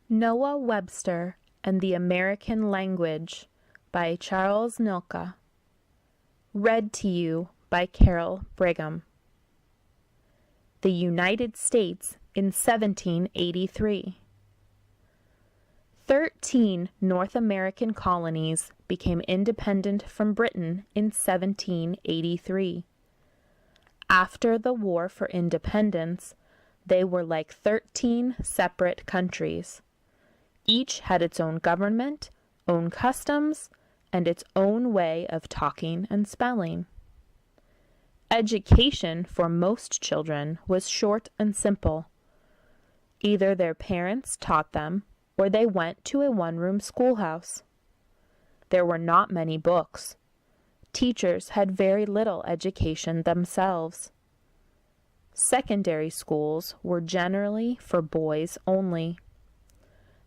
Noah Webster and the American Language by Charles Nilka. Read to you by Carol Brigham. The United States in 1783. 13 North American colonies became independent from Britain in 1783. After the War for Independence, they were like 13 separate countries. Each had its own government, own customs, and its own way of talking and spelling. Education for most children was short and simple. Either their parents taught them, or they went to a one-room schoolhouse. There were not many books. Teachers had very little education themselves. Secondary schools were generally for boys only.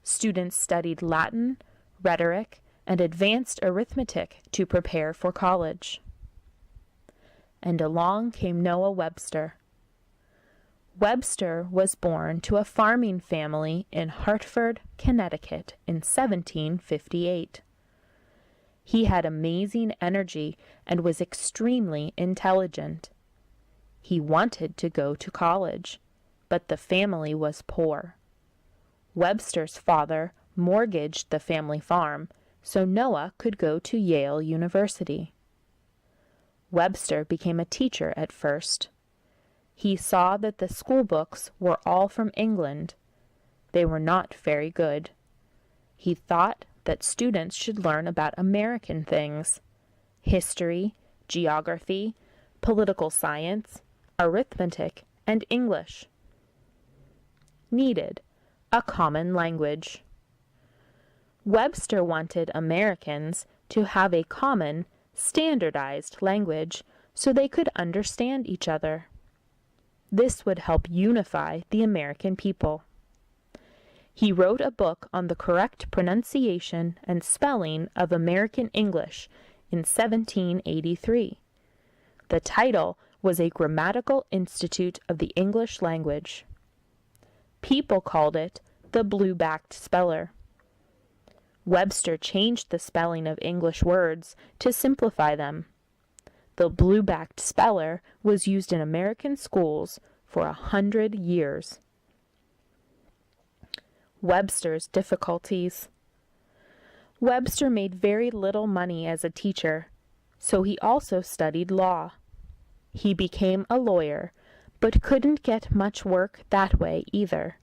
Students studied Latin, rhetoric, and advanced arithmetic to prepare for college. And along came Noah Webster. Webster was born to a farming family in Hartford, Connecticut in 1758. He had amazing energy and was extremely intelligent. He wanted to go to college, but the family was poor. Webster's father mortgaged the family farm so Noah could go to Yale University. Webster became a teacher at first. He saw that the school books were all from England. They were not very good. He thought that students should learn about American things: history, geography, political science, arithmetic, and English. Needed a common language. Webster wanted Americans to have a common, standardized language so they could understand each other. This would help unify the American people. He wrote a book on the correct pronunciation and spelling of American English in 1783. The title was A Grammatical Institute of the English Language. People called it the blue-backed speller. Webster changed the spelling of English words to simplify them. The blue-backed speller was used in American schools for 100 years. Webster's difficulties. Webster made very little money as a teacher, so he also studied law. He became a lawyer, but couldn't get much work that way either.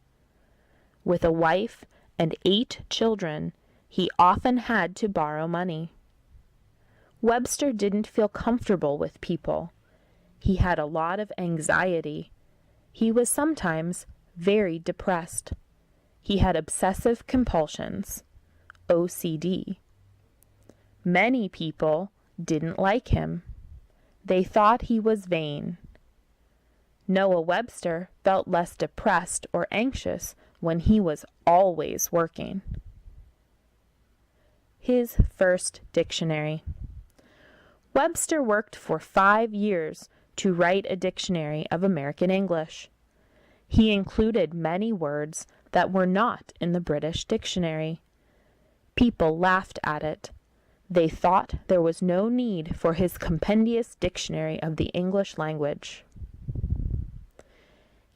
With a wife and 8 children, he often had to borrow money. Webster didn't feel comfortable with people. He had a lot of anxiety. He was sometimes very depressed. He had obsessive compulsions, OCD. Many people didn't like him. They thought he was vain. Noah Webster felt less depressed or anxious when he was always working. His first dictionary. Webster worked for 5 years to write a dictionary of American English. He included many words that were not in the British dictionary. People laughed at it. They thought there was no need for his compendious dictionary of the English language.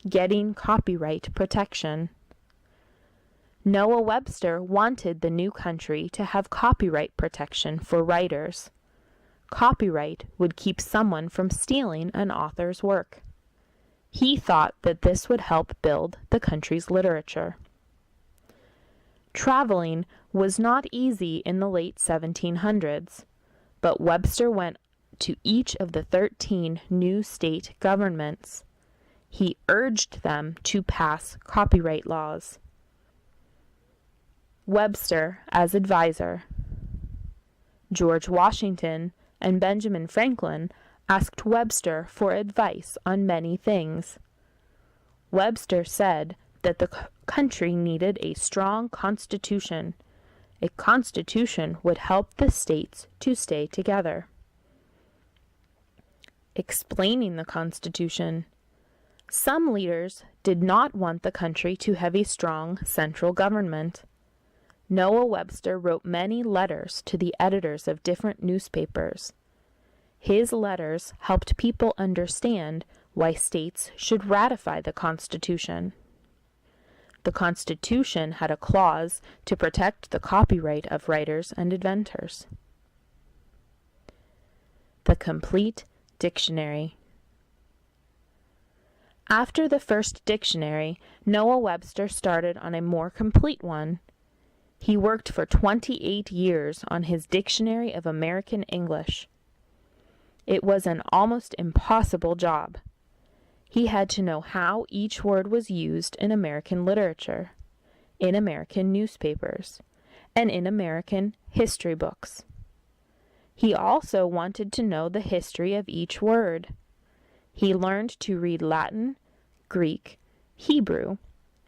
Getting copyright protection. Noah Webster wanted the new country to have copyright protection for writers. Copyright would keep someone from stealing an author's work. He thought that this would help build the country's literature. Traveling was not easy in the late 1700s, but Webster went to each of the 13 new state governments. He urged them to pass copyright laws. Webster as advisor. George Washington and Benjamin Franklin asked Webster for advice on many things. Webster said that the country needed a strong constitution. A constitution would help the states to stay together. Explaining the Constitution. Some leaders did not want the country to have a strong central government. Noah Webster wrote many letters to the editors of different newspapers. His letters helped people understand why states should ratify the Constitution. The Constitution had a clause to protect the copyright of writers and inventors. The Complete Dictionary. After the first dictionary, Noah Webster started on a more complete one. He worked for 28 years on his Dictionary of American English. It was an almost impossible job. He had to know how each word was used in American literature, in American newspapers, and in American history books. He also wanted to know the history of each word. He learned to read Latin, Greek, Hebrew,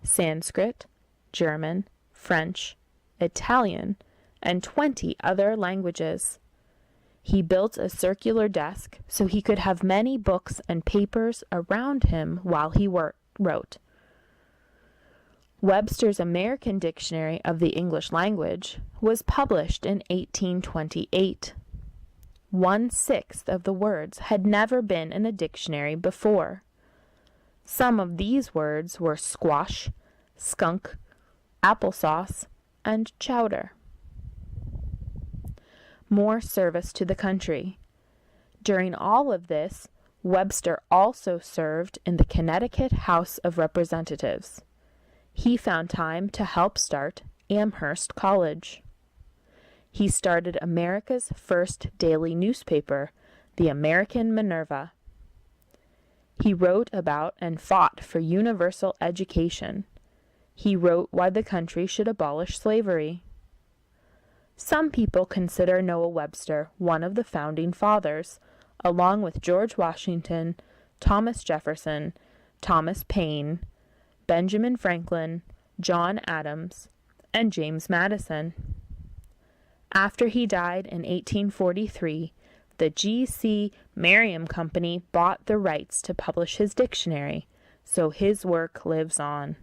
Sanskrit, German, French, Italian, and 20 other languages. He built a circular desk so he could have many books and papers around him while he wrote. Webster's American Dictionary of the English Language was published in 1828. 1/6 of the words had never been in a dictionary before. Some of these words were squash, skunk, applesauce, and chowder. More service to the country. During all of this, Webster also served in the Connecticut House of Representatives. He found time to help start Amherst College. He started America's first daily newspaper, the American Minerva. He wrote about and fought for universal education. He wrote why the country should abolish slavery. Some people consider Noah Webster one of the founding fathers, along with George Washington, Thomas Jefferson, Thomas Paine, Benjamin Franklin, John Adams, and James Madison. After he died in 1843, the G.C. Merriam Company bought the rights to publish his dictionary, so his work lives on.